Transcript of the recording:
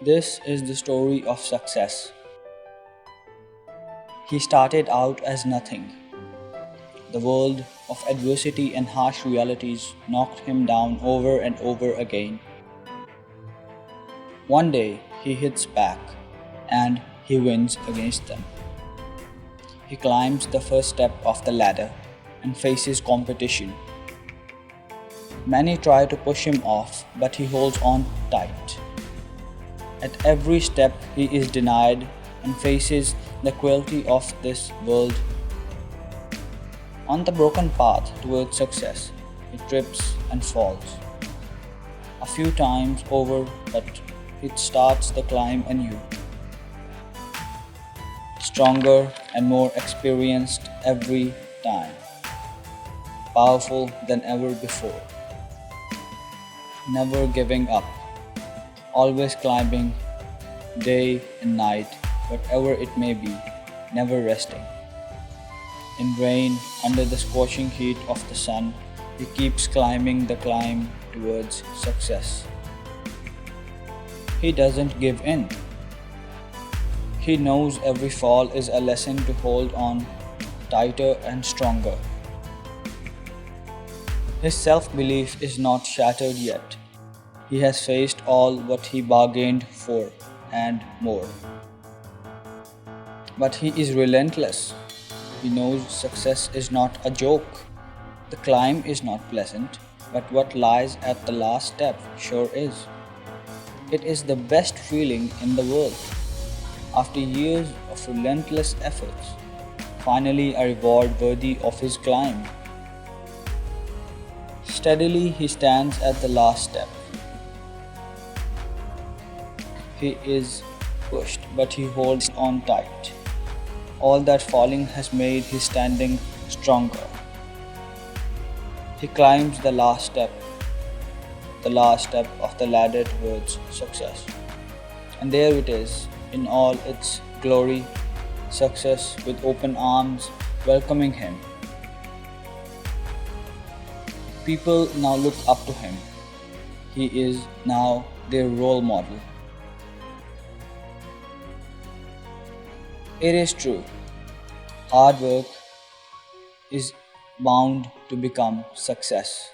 This is the story of success. He started out as nothing. The world of adversity and harsh realities knocked him down over and over again. One day, he hits back and he wins against them. He climbs the first step of the ladder and faces competition. Many try to push him off, but he holds on tight. At every step, he is denied and faces the cruelty of this world. On the broken path towards success, he trips and falls. A few times over, but he starts the climb anew. Stronger and more experienced every time. Powerful than ever before. Never giving up. Always climbing, day and night, whatever it may be, never resting. In rain, under the scorching heat of the sun, he keeps climbing the climb towards success. He doesn't give in. He knows every fall is a lesson to hold on tighter and stronger. His self-belief is not shattered yet. He has faced all what he bargained for and more. But he is relentless. He knows success is not a joke. The climb is not pleasant, but what lies at the last step sure is. It is the best feeling in the world. After years of relentless efforts, finally a reward worthy of his climb. Steadily he stands at the last step. He is pushed, but he holds on tight. All that falling has made his standing stronger. He climbs the last step of the ladder towards success. And there it is, in all its glory, success with open arms welcoming him. People now look up to him. He is now their role model. It is true, hard work is bound to become success.